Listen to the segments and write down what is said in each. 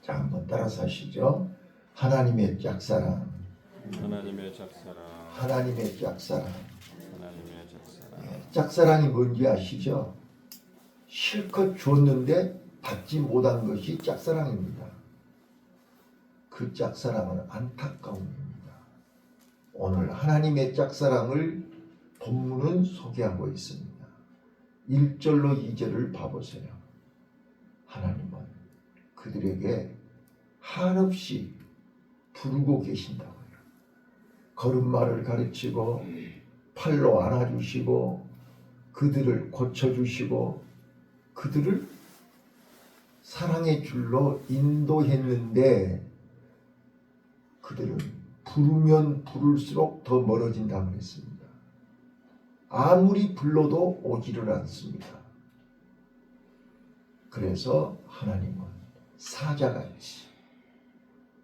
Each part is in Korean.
자, 한번 따라서 하시죠. 하나님의 짝사랑, 하나님의 짝사랑, 하나님의 짝사랑. 하나님의 짝사랑. 짝사랑이 뭔지 아시죠? 실컷 줬는데 받지 못한 것이 짝사랑입니다. 그 짝사랑은 안타까움입니다. 오늘 하나님의 짝사랑을 본문은 소개하고 있습니다. 1절로 2절을 봐보세요. 하나님은 그들에게 한없이 부르고 계신다고요. 걸음마를 가르치고 팔로 안아주시고 그들을 고쳐주시고 그들을 사랑의 줄로 인도했는데 그들은 부르면 부를수록 더 멀어진다고 했습니다. 아무리 불러도 오지를 않습니다. 그래서 하나님은 사자같이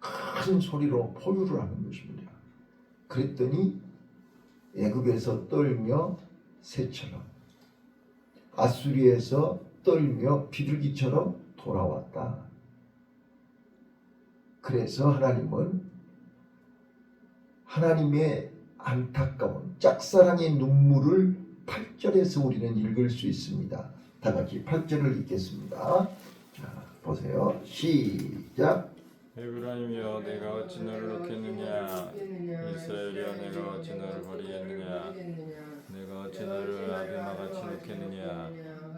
큰 소리로 포효를 하는 것입니다. 그랬더니 애굽에서 떨며 새처럼 아수리에서 떨며 비둘기처럼 돌아왔다. 그래서 하나님은 하나님의 안타까운 짝사랑의 눈물을 8절에서 우리는 읽을 수 있습니다. 다 같이 8절을 읽겠습니다. 자, 보세요. 시작. 에브라임이여 내가 어찌 너를 놓겠느냐, 이스라엘이여 내가 어찌 너를 버리겠느냐, 내가 어찌 너를 아드마같이 놓겠느냐,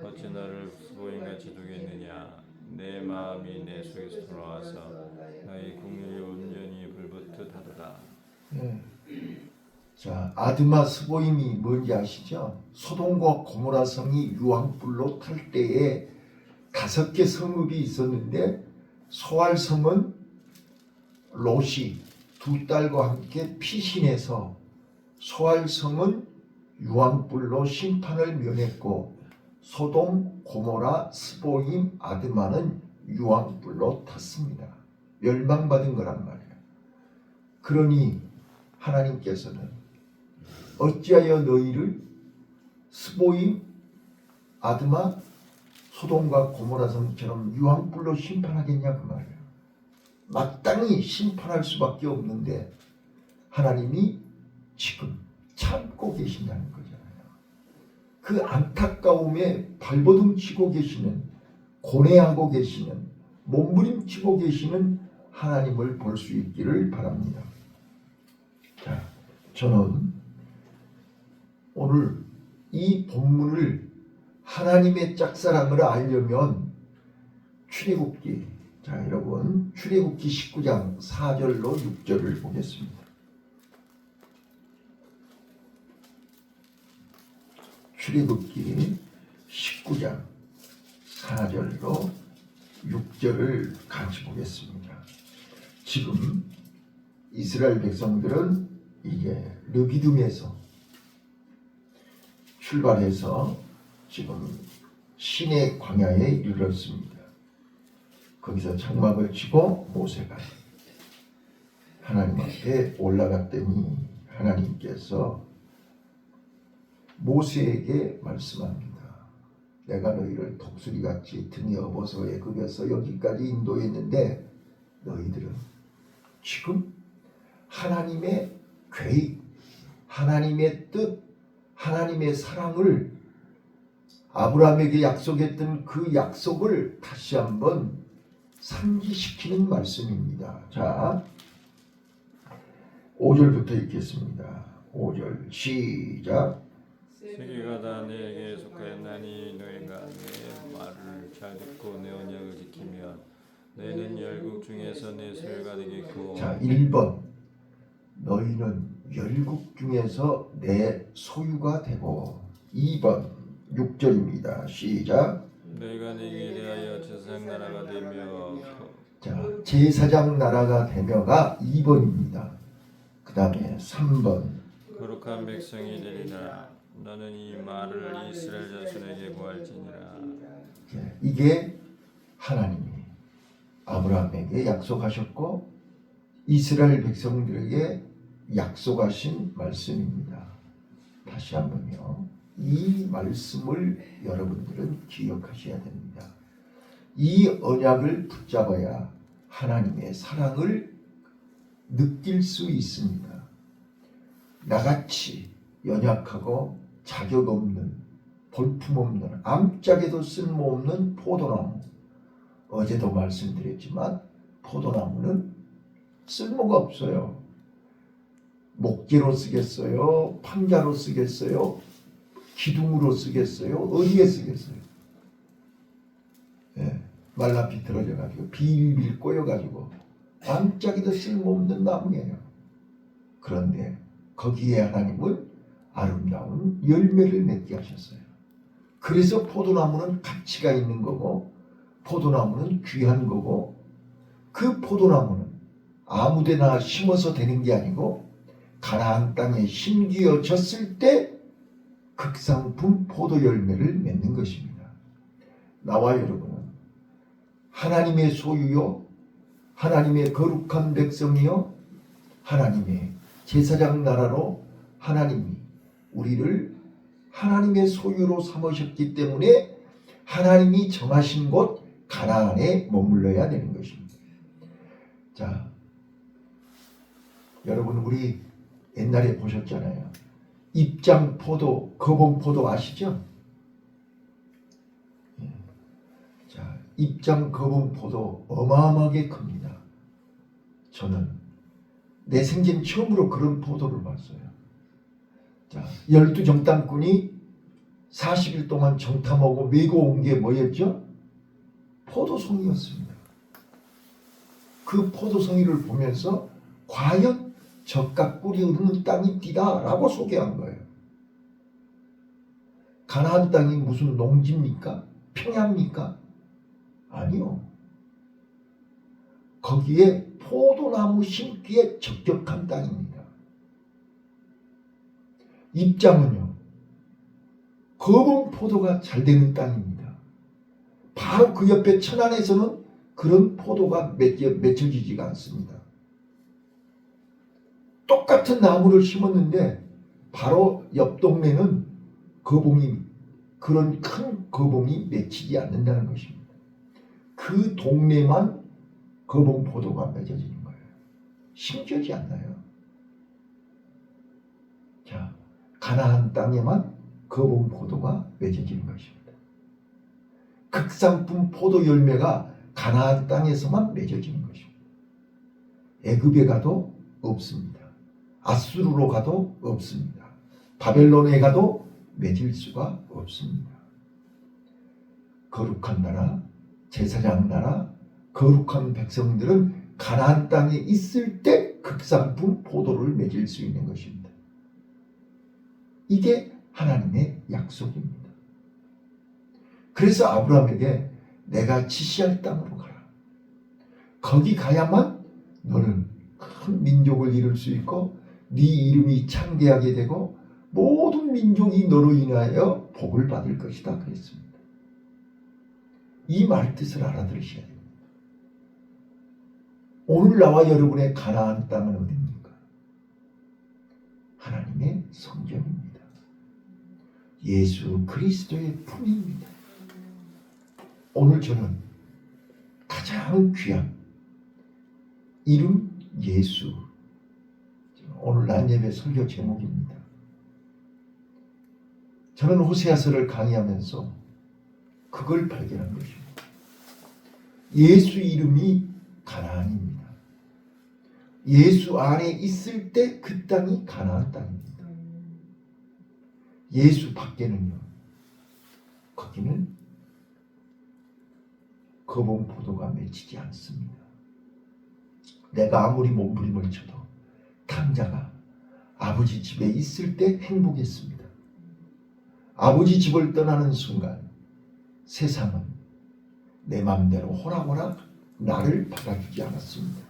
어찌 너를 스보임같이 두겠느냐. 내 마음이 내 속에서 돌아와서 나의 궁율이 온전히 불붙듯 하도다. 자, 아드마 스보임이 뭔지 아시죠? 소돔과 고모라 성이 유황불로 탈 때에 5개 성읍이 있었는데 소알성은 롯이 2딸과 함께 피신해서 소알성은 유황불로 심판을 면했고 소돔, 고모라, 스보임, 아드마는 유황불로 탔습니다. 멸망받은 거란 말이에요. 그러니 하나님께서는 어찌하여 너희를 스보임, 아드마, 소돔과 고모라 성처럼 유황불로 심판하겠냐 그 말이에요. 마땅히 심판할 수밖에 없는데 하나님이 지금 참고 계신다는 거잖아요. 그 안타까움에 발버둥 치고 계시는, 고뇌하고 계시는, 몸부림치고 계시는 하나님을 볼 수 있기를 바랍니다. 자, 저는 오늘 이 본문을 하나님의 짝사랑을 알려면 출애굽기, 자 여러분 출애굽기 19장 4절로 6절을 보겠습니다. 출애굽기 19장 4절로 6절을 같이 보겠습니다. 지금 이스라엘 백성들은 이게 르비딤에서 출발해서 지금 시내 광야에 이르렀습니다. 거기서 장막을 치고 모세가 하나님 앞에 올라갔더니 하나님께서 모세에게 말씀합니다. 내가 너희를 독수리같이 등에 업어서 애굽에서 여기까지 인도했는데 너희들은 지금 하나님의 계획, 하나님의 뜻, 하나님의 사랑을 아브라함에게 약속했던 그 약속을 다시 한번 상기시키는 말씀입니다. 자, 5절부터 읽겠습니다. 5절 시작. 세계가 다 내게 속하였나니 너희가 내 말을 잘 듣고 내 언약을 지키면 너희는 열국 중에서 내 소유가 되겠고. 자, 1번 너희는 열국 중에서 내 소유가 되고 2번 6절입니다. 시작. 너희가 내게 대하여 제사장 나라가 되며. 자, 제사장 나라가 되며가 2번입니다. 그 다음에 3번 거룩한 백성이 되리라. 너는 이 말을 이스라엘 자손에게 고할지니라. 이게 하나님이 아브라함에게 약속하셨고 이스라엘 백성들에게 약속하신 말씀입니다. 다시 한번요. 이 말씀을 여러분들은 기억하셔야 됩니다. 이 언약을 붙잡아야 하나님의 사랑을 느낄 수 있습니다. 나같이 연약하고 자격 없는, 볼품 없는, 암짝에도 쓸모없는 포도나무. 어제도 말씀드렸지만 포도나무는 쓸모가 없어요. 목재로 쓰겠어요? 판자로 쓰겠어요? 기둥으로 쓰겠어요? 어디에 쓰겠어요? 예, 말라 비틀어져가지고 빌빌 꼬여가지고 암짝에도 쓸모없는 나무예요. 그런데 거기에 하나님은 아름다운 열매를 맺게 하셨어요. 그래서 포도나무는 가치가 있는 거고 포도나무는 귀한 거고 그 포도나무는 아무데나 심어서 되는 게 아니고 가나안 땅에 심기어졌을 때 극상품 포도 열매를 맺는 것입니다. 나와 여러분은 하나님의 소유요, 하나님의 거룩한 백성이요, 하나님의 제사장 나라로 하나님이 우리를 하나님의 소유로 삼으셨기 때문에 하나님이 정하신 곳 가나안에 머물러야 되는 것입니다. 자, 여러분 우리 옛날에 보셨잖아요. 입장포도, 거봉포도 아시죠? 자, 입장 거봉포도 어마어마하게 큽니다. 저는 내 생전 처음으로 그런 포도를 봤어요. 자, 12정탐꾼이 40일 동안 정탐하고 메고 온 게 뭐였죠? 포도송이였습니다. 그 포도송이를 보면서 과연 젖과 꿀이 흐르는 땅입니다 라고 소개한 거예요. 가나안 땅이 무슨 농지입니까? 평야입니까? 아니요. 거기에 포도나무 심기에 적격한 땅입니다. 입장은요, 거봉포도가 잘 되는 땅입니다. 바로 그 옆에 천안에서는 그런 포도가 맺혀지지가 않습니다. 똑같은 나무를 심었는데 바로 옆 동네는 거봉이, 그런 큰 거봉이 맺히지 않는다는 것입니다. 그 동네만 거봉포도가 맺어지는 거예요. 신기하지 않나요? 자, 가나안 땅에만 거봉포도가 맺어지는 것입니다. 극상품 포도 열매가 가나안 땅에서만 맺어지는 것입니다. 애굽에 가도 없습니다. 아수르로 가도 없습니다. 바벨론에 가도 맺을 수가 없습니다. 거룩한 나라, 제사장 나라, 거룩한 백성들은 가나안 땅에 있을 때 극상품 포도를 맺을 수 있는 것입니다. 이게 하나님의 약속입니다. 그래서 아브라함에게 내가 지시할 땅으로 가라. 거기 가야만 너는 큰 민족을 이룰 수 있고 네 이름이 창대하게 되고 모든 민족이 너로 인하여 복을 받을 것이다 그랬습니다. 이 말뜻을 알아들으셔야 됩니다. 오늘 나와 여러분의 가나안 땅은 어디입니까? 하나님의 성전입니다. 예수 그리스도의 품입니다. 오늘 저는 가장 귀한 이름 예수, 오늘 낮예배 설교 제목입니다. 저는 호세아서를 강의하면서 그걸 발견한 것입니다. 예수 이름이 가나안입니다. 예수 안에 있을 때 그 땅이 가나안 땅입니다. 예수 밖에는요, 거기는 거봉포도가 맺히지 않습니다. 내가 아무리 몸부림을 쳐도 탕자가 아버지 집에 있을 때 행복했습니다. 아버지 집을 떠나는 순간 세상은 내 마음대로 호락호락 나를 받아주지 않았습니다.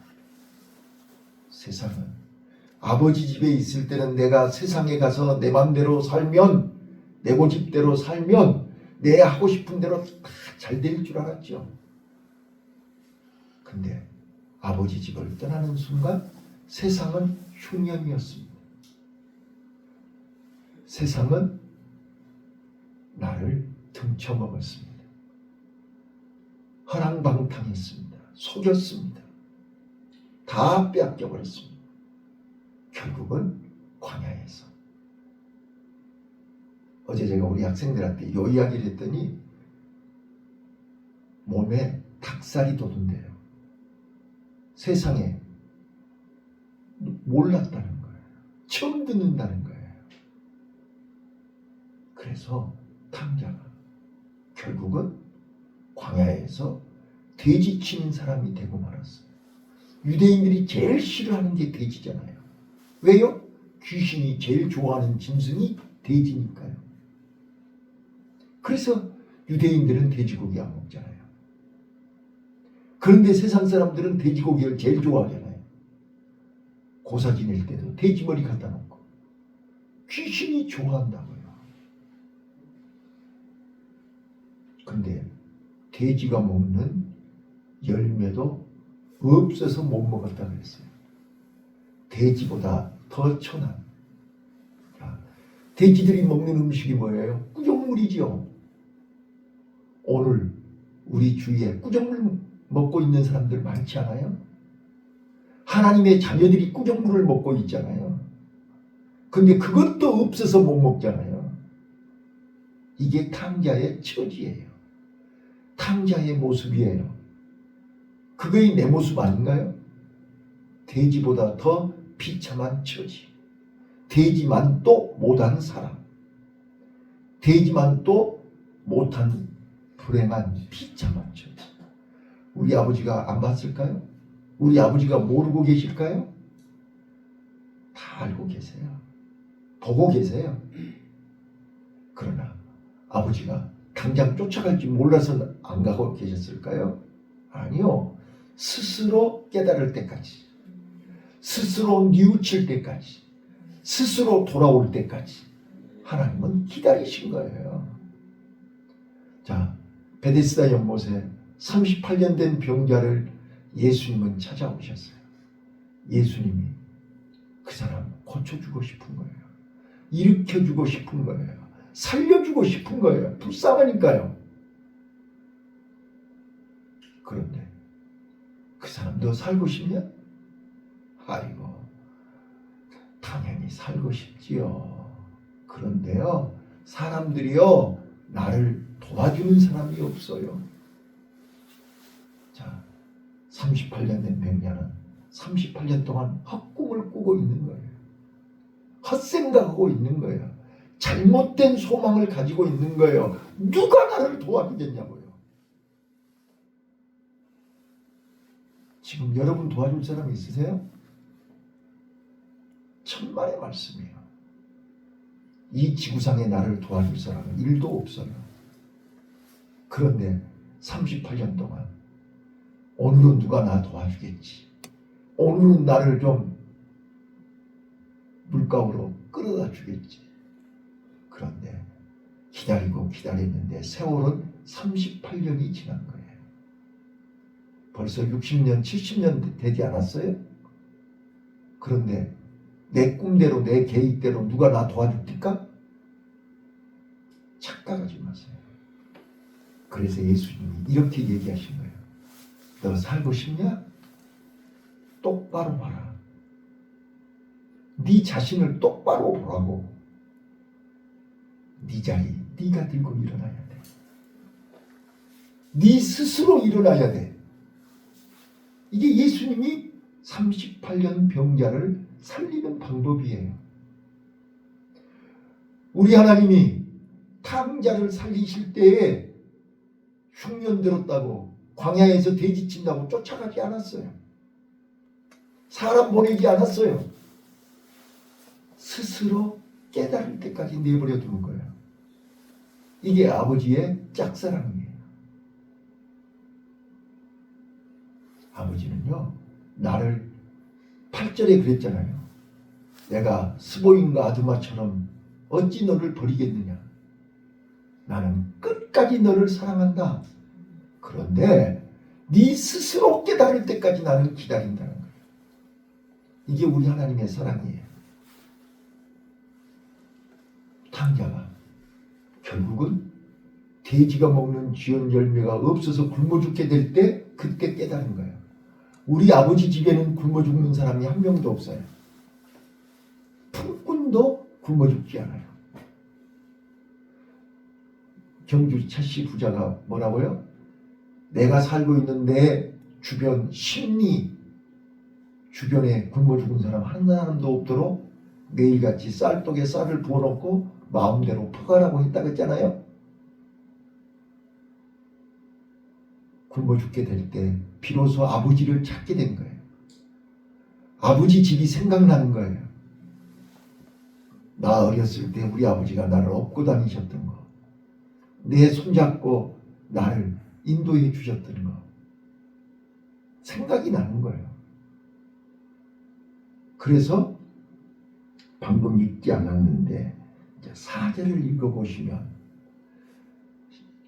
세상은 아버지 집에 있을 때는 내가 세상에 가서 내 마음대로 살면, 내 고집대로 살면 내 하고 싶은 대로 다 잘 될 줄 알았죠. 근데 아버지 집을 떠나는 순간 세상은 흉년이었습니다. 세상은 나를 등쳐먹었습니다. 허랑방탕했습니다. 속였습니다. 다 빼앗겨 버렸습니다. 결국은 광야에서. 어제 제가 우리 학생들한테 요 이야기를 했더니 몸에 닭살이 돋는데요. 세상에 몰랐다는 거예요. 처음 듣는다는 거예요. 그래서 탕자가 결국은 광야에서 돼지 치는 사람이 되고 말았어요. 유대인들이 제일 싫어하는 게 돼지잖아요. 왜요? 귀신이 제일 좋아하는 짐승이 돼지니까요. 그래서 유대인들은 돼지고기 안 먹잖아요. 그런데 세상 사람들은 돼지고기를 제일 좋아하잖아요. 고사 지낼 때도 돼지머리 갖다 놓고. 귀신이 좋아한다고요. 근데 돼지가 먹는 열매도 없어서 못 먹었다 그랬어요. 돼지보다 더 천한. 돼지들이 먹는 음식이 뭐예요? 꾸정물이죠. 오늘 우리 주위에 꾸정물 먹고 있는 사람들 많지 않아요? 하나님의 자녀들이 꾸정물을 먹고 있잖아요. 근데 그것도 없어서 못 먹잖아요. 이게 탕자의 처지예요. 탕자의 모습이에요. 그거이 내 모습 아닌가요? 돼지보다 더 비참한 처지. 돼지만 또 못한 사람. 돼지만 또 못한 불행한 비참한 처지. 우리 아버지가 안 봤을까요? 우리 아버지가 모르고 계실까요? 다 알고 계세요. 보고 계세요. 그러나 아버지가 당장 쫓아갈지 몰라서 안 가고 계셨을까요? 아니요. 스스로 깨달을 때까지, 스스로 뉘우칠 때까지, 스스로 돌아올 때까지 하나님은 기다리신 거예요. 자, 베데스다 연못에 38년 된 병자를 예수님은 찾아오셨어요. 예수님이 그 사람 고쳐주고 싶은 거예요. 일으켜주고 싶은 거예요. 살려주고 싶은 거예요. 불쌍하니까요. 그런데 그 사람 너 살고 싶냐? 아이고 당연히 살고 싶지요. 그런데요 사람들이요 나를 도와주는 사람이 없어요. 자, 38년 된 병자는 38년 동안 헛꿈을 꾸고 있는 거예요. 헛생각하고 있는 거예요. 잘못된 소망을 가지고 있는 거예요. 누가 나를 도와주겠냐고요. 지금 여러분 도와줄 사람 있으세요? 천만의 말씀이에요. 이 지구상에 나를 도와줄 사람은 1도 없어요. 그런데 38년 동안 오늘은 누가 나 도와주겠지. 오늘은 나를 좀 물가으로 끌어다 주겠지. 그런데 기다리고 기다렸는데 세월은 38년이 지난 거예요. 벌써 60년, 70년 되지 않았어요? 그런데 내 꿈대로 내 계획대로 누가 나 도와줍니까? 착각하지 마세요. 그래서 예수님이 이렇게 얘기하신 거예요. 너 살고 싶냐? 똑바로 봐라. 네 자신을 똑바로 보라고. 네 자리 네가 들고 일어나야 돼. 네 스스로 일어나야 돼. 이게 예수님이 38년 병자를 살리는 방법이에요. 우리 하나님이 탕자를 살리실 때에 흉년 들었다고 광야에서 돼지 친다고 쫓아가지 않았어요. 사람 보내지 않았어요. 스스로 깨달을 때까지 내버려 두는 거예요. 이게 아버지의 짝사랑이에요. 아버지는요 나를 8절에 그랬잖아요. 내가 스보임과 아두마처럼 어찌 너를 버리겠느냐. 나는 끝까지 너를 사랑한다. 그런데 네 스스로 깨달을 때까지 나는 기다린다는 거예요. 이게 우리 하나님의 사랑이에요. 탕자가 결국은 돼지가 먹는 쥐은 열매가 없어서 굶어 죽게 될 때 그때 깨달은 거예요. 우리 아버지 집에는 굶어 죽는 사람이 한 명도 없어요. 품꾼도 굶어 죽지 않아요. 경주 최씨 부자가 뭐라고요? 내가 살고 있는 내 주변 심리 주변에 굶어 죽은 사람 한 사람도 없도록 매일같이 쌀독에 쌀을 부어놓고 마음대로 퍼가라고 했다고 했잖아요. 굶어 죽게 될 때 비로소 아버지를 찾게 된 거예요. 아버지 집이 생각나는 거예요. 나 어렸을 때 우리 아버지가 나를 업고 다니셨던 거, 내 손잡고 나를 인도해 주셨던 거 생각이 나는 거예요. 그래서 방금 읽지 않았는데 이제 4절을 읽어보시면,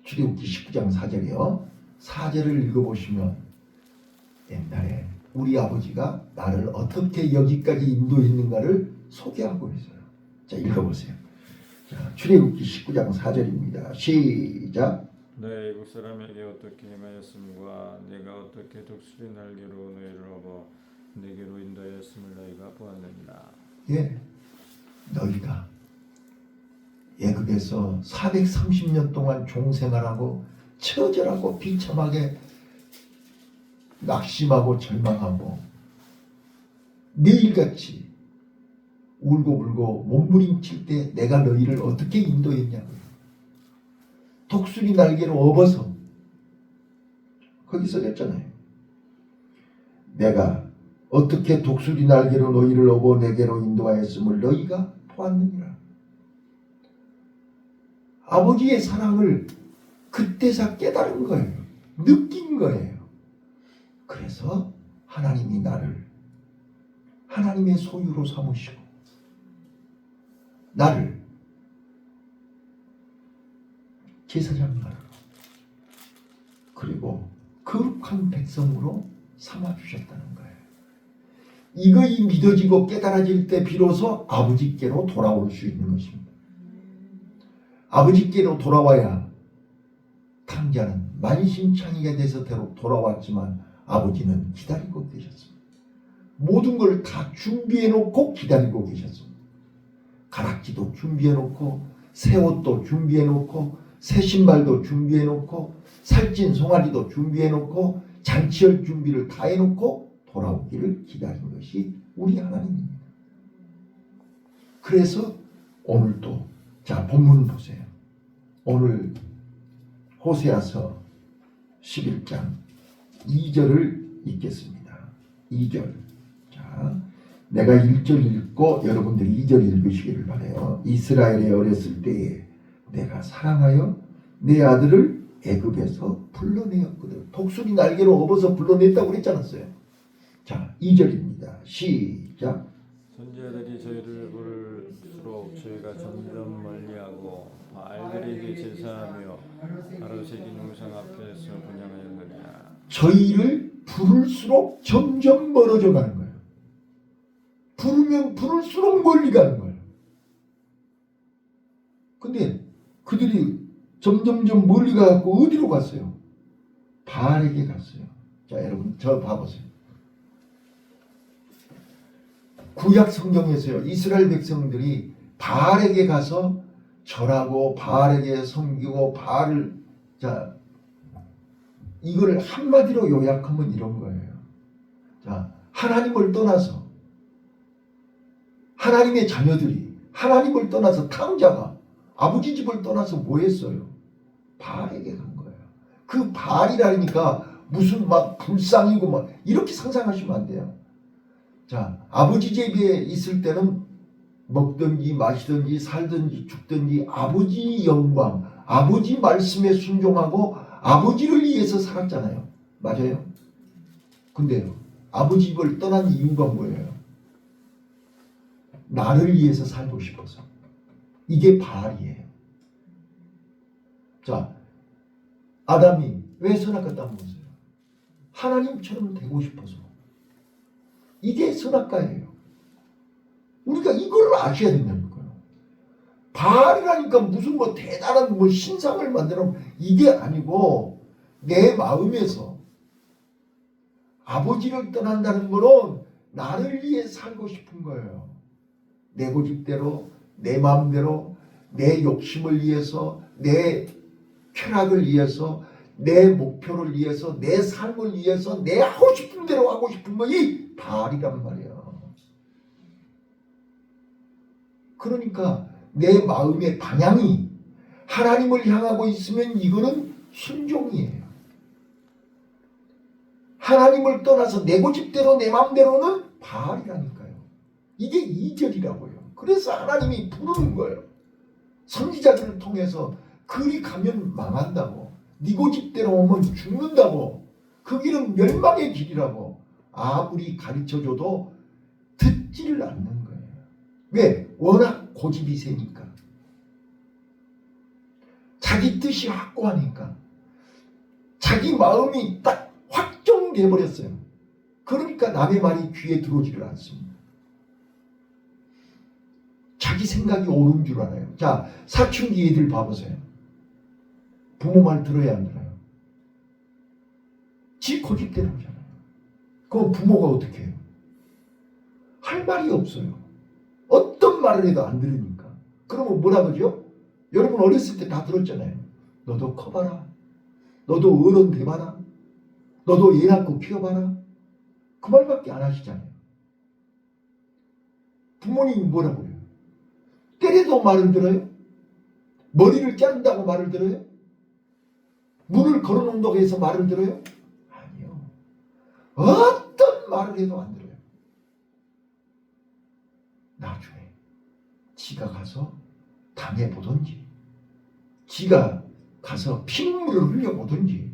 출애굽기 19장 4절이요. 4절을 읽어보시면 옛날에 우리 아버지가 나를 어떻게 여기까지 인도했는가를 소개하고 있어요. 자, 읽어보세요. 자, 출애굽기 19장 4절입니다. 시작. 내 애국 사람에게 어떻게 행하였음과 내가 어떻게 독수리 날개로 너희를 업어 내게로 인도하였음을 너희가 보았느니라. 예, 너희가 애굽에서 430년 동안 종생활하고 처절하고 비참하게 낙심하고 절망하고 매일같이 울고불고 몸부림칠 때 내가 너희를 어떻게 인도했냐고요. 독수리 날개로 업어서, 거기 써졌잖아요. 내가 어떻게 독수리 날개로 너희를 업어 내게로 인도하였음을 너희가 보았느니라. 아버지의 사랑을 그때서 깨달은 거예요. 느낀 거예요. 그래서 하나님이 나를 하나님의 소유로 삼으시고 나를 제사장 나라로 그리고 거룩한 백성으로 삼아주셨다는 거예요. 이것이 믿어지고 깨달아질 때 비로소 아버지께로 돌아올 수 있는 것입니다. 아버지께로 돌아와야 탕자는 만신창이가 돼서 돌아왔지만 아버지는 기다리고 계셨습니다. 모든 걸 다 준비해놓고 기다리고 계셨습니다. 가락지도 준비해놓고 새 옷도 준비해놓고 새 신발도 준비해놓고 살찐 송아지도 준비해놓고 잔치할 준비를 다 해놓고 돌아오기를 기다린 것이 우리 하나님입니다. 그래서 오늘도 자 본문 보세요. 오늘 호세아서 11장 2절을 읽겠습니다. 2절. 자, 내가 1절 읽고 여러분들이 2절 읽으시기를 바라요. 이스라엘에 어렸을 때에 내가 사랑하여 내 아들을 애굽에서 불러내었거든. 독수리 날개로 업어서 불러냈다고 그랬지 않았어요? 자, 2절입니다. 시작. 선지자들이 저희를 부를수록 저희가 점점 멀리하고 바알들에게 제사하며 바로 새긴 우상 앞에서 분향하였느냐. 저희를 부를수록 점점 멀어져 가는 거예요. 부르면 부를수록 멀리 가는 거예요. 근데 그들이 점점점 멀리 가고 어디로 갔어요? 바알에게 갔어요. 자, 여러분 저 봐보세요. 구약 성경에서요, 이스라엘 백성들이 바알에게 가서 절하고 바알에게 섬기고 바알을, 자, 이걸 한마디로 요약하면 이런 거예요. 자, 하나님을 떠나서 하나님의 자녀들이 하나님을 떠나서 탕자가 아버지 집을 떠나서 뭐 했어요? 바알에게 간 거예요. 그 바알이라니까 무슨 막 불상이고 막 이렇게 상상하시면 안 돼요. 자, 아버지 집에 있을 때는 먹든지 마시든지 살든지 죽든지 아버지 영광, 아버지 말씀에 순종하고 아버지를 위해서 살았잖아요. 맞아요? 근데요, 아버지 집을 떠난 이유가 뭐예요? 나를 위해서 살고 싶어서. 이게 바알이에요. 자, 아담이 왜 선악과 땅을 먹었어요? 하나님처럼 되고 싶어서. 이게 선악과예요. 우리가 이걸 아셔야 된다는 거예요. 바알이라니까 무슨 뭐 대단한 뭐 신상을 만들어, 이게 아니고 내 마음에서 아버지를 떠난다는 거는 나를 위해 살고 싶은 거예요. 내 고집대로, 내 마음대로, 내 욕심을 위해서, 내 쾌락을 위해서, 내 목표를 위해서, 내 삶을 위해서 내 하고 싶은 대로 하고 싶은 것이 바알이란 말이에요. 그러니까 내 마음의 방향이 하나님을 향하고 있으면 이거는 순종이에요. 하나님을 떠나서 내 고집대로 내 마음대로는 바알이라니까요. 이게 이절이라고요. 그래서 하나님이 부르는 거예요. 선지자들을 통해서 그리 가면 망한다고, 네 고집대로 오면 죽는다고, 그 길은 멸망의 길이라고 아무리 가르쳐줘도 듣지를 않는 거예요. 왜? 워낙 고집이 세니까. 자기 뜻이 확고하니까. 자기 마음이 딱 확정돼 버렸어요. 그러니까 남의 말이 귀에 들어오지를 않습니다. 자기 생각이 옳은 줄 알아요. 자, 사춘기 애들 봐보세요. 부모 말 들어야 안 들어요? 지 고집대로 하잖아요. 그럼 부모가 어떻게 해요? 할 말이 없어요. 어떤 말을 해도 안 들으니까. 그러면 뭐라 그러죠? 여러분 어렸을 때 다 들었잖아요. 너도 커봐라. 너도 어른 돼봐라. 너도 애 낳고 키워봐라. 그 말밖에 안 하시잖아요. 부모님이 뭐라고 그래요? 때려도 말을 들어요? 머리를 자른다고 말을 들어요? 문을 걸어놓는다고 해서 말을 들어요? 아니요. 어떤 말을 해도 안 들어요. 나중에 지가 가서 당해보든지, 지가 가서 핏물을 흘려보든지,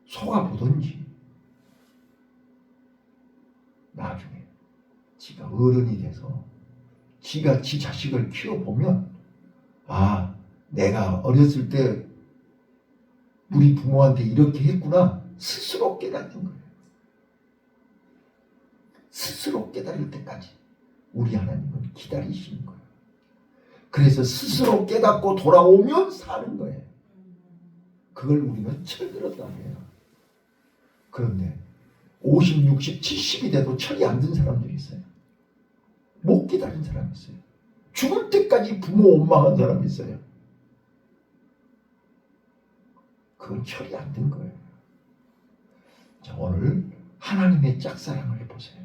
속아보든지, 나중에 지가 어른이 돼서 지가 지 자식을 키워보면, 아, 내가 어렸을 때 우리 부모한테 이렇게 했구나 스스로 깨닫는 거예요. 스스로 깨달을 때까지 우리 하나님은 기다리시는 거예요. 그래서 스스로 깨닫고 돌아오면 사는 거예요. 그걸 우리는 철들었다고 해요. 그런데 50, 60, 70이 돼도 철이 안 든 사람들이 있어요. 못 기다린 사람이 있어요. 죽을 때까지 부모 원망한 사람이 있어요. 그건 철이 안 든 거예요. 자, 오늘 하나님의 짝사랑을 보세요.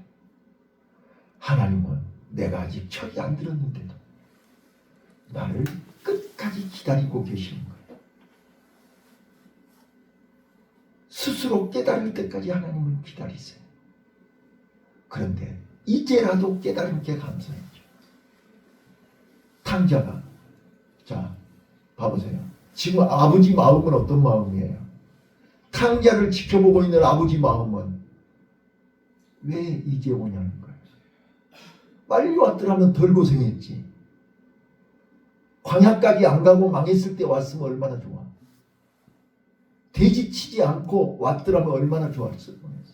하나님은 내가 아직 철이 안 들었는데도 나를 끝까지 기다리고 계시는 거예요. 스스로 깨달을 때까지 하나님은 기다리세요. 그런데 이제라도 깨달은 게 감사했죠. 탕자가, 자, 봐보세요. 지금 아버지 마음은 어떤 마음이에요? 탕자를 지켜보고 있는 아버지 마음은 왜 이제 오냐는 거예요. 빨리 왔더라면 덜 고생했지. 광야까지 안 가고 망했을 때 왔으면 얼마나 좋아. 돼지 치지 않고 왔더라면 얼마나 좋았을 뻔했어.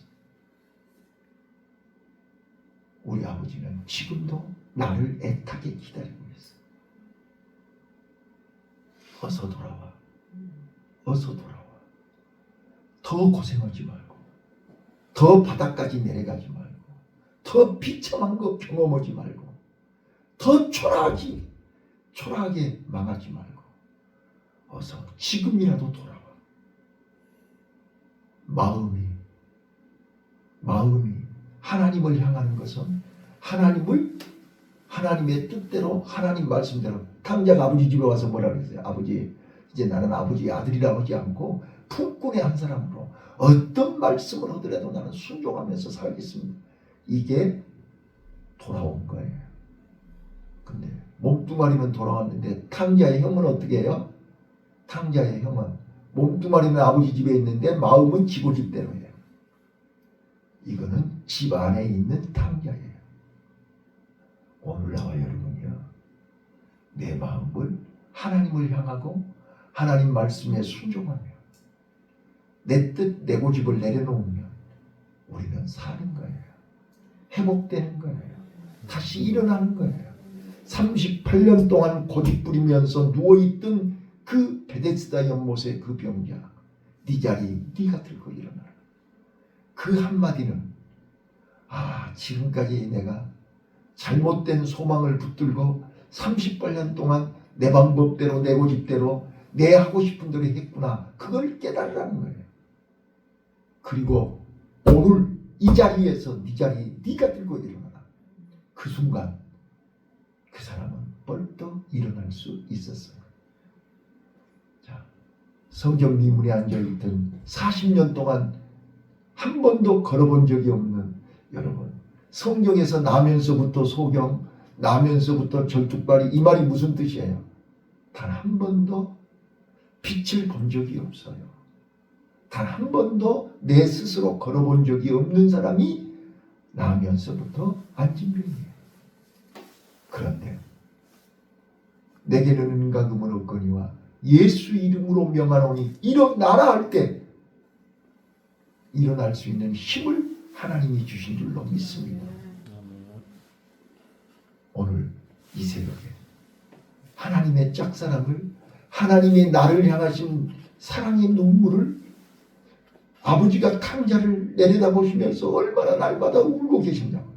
우리 아버지는 지금도 나를 애타게 기다리고 있어. 어서 돌아와. 어서 돌아와. 더 고생하지 말고, 더 바닥까지 내려가지 말고, 더 비참한 거 경험하지 말고, 더 초라하게 망하지 말고, 어서 지금이라도 돌아와. 마음이 하나님을 향하는 것은 하나님의 뜻대로, 하나님 말씀대로. 탕자가 아버지 집에 와서 뭐라 그랬어요? 아버지, 이제 나는 아버지의 아들이라고 하지 않고 품꾼의 한 사람으로 어떤 말씀을 하더라도 나는 순종하면서 살겠습니다. 이게 돌아온 거예요. 근데 몸뚱아리는 돌아왔는데 탕자의 형은 어떻게 해요? 탕자의 형은 몸뚱아리는 아버지 집에 있는데 마음은 지고집대로 해요. 이거는 집 안에 있는 탕자예요. 오늘 나와 여러분이요, 내 마음을 하나님을 향하고 하나님 말씀에 순종하며 내 뜻, 내 고집을 내려놓으면 우리는 사는 거예요. 회복되는 거예요. 다시 일어나는 거예요. 38년 동안 고집 부리면서 누워있던 그 베데스다 연못의 그 병자, 네 자리 네가 들고 일어나라. 그 그 한마디는 지금까지 내가 잘못된 소망을 붙들고 38년 동안 내 방법대로 내 고집대로 내 하고 싶은 대로 했구나. 그걸 깨달으라는 거예요. 그리고 오늘 이 자리에서 네 자리 네가 들고 일어나라. 그 순간 그 사람은 벌떡 일어날 수 있었어요. 자, 성경 미문에 앉아있던 40년 동안 한 번도 걸어본 적이 없는 여러분, 성경에서 나면서부터 소경, 나면서부터 절뚝발이, 이 말이 무슨 뜻이에요? 단 한 번도 빛을 본 적이 없어요. 단 한 번도 내 스스로 걸어본 적이 없는 사람이 나면서부터 안진병이에요. 그런데 내게는 은과 금은 없거니와 예수 이름으로 명하노니 일어나라 할 때 일어날 수 있는 힘을 하나님이 주신 줄로 믿습니다. 오늘 이 새벽에 하나님의 짝사랑을, 하나님의 나를 향하신 사랑의 눈물을 아버지가 탕자를 내려다보시면서 얼마나 날마다 울고 계시냐고요.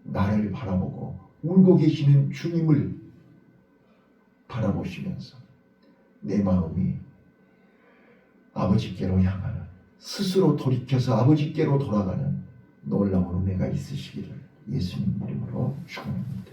나를 바라보고 울고 계시는 주님을 바라보시면서 내 마음이 아버지께로 향하는, 스스로 돌이켜서 아버지께로 돌아가는 놀라운 은혜가 있으시기를 예수님 이름으로 축원합니다.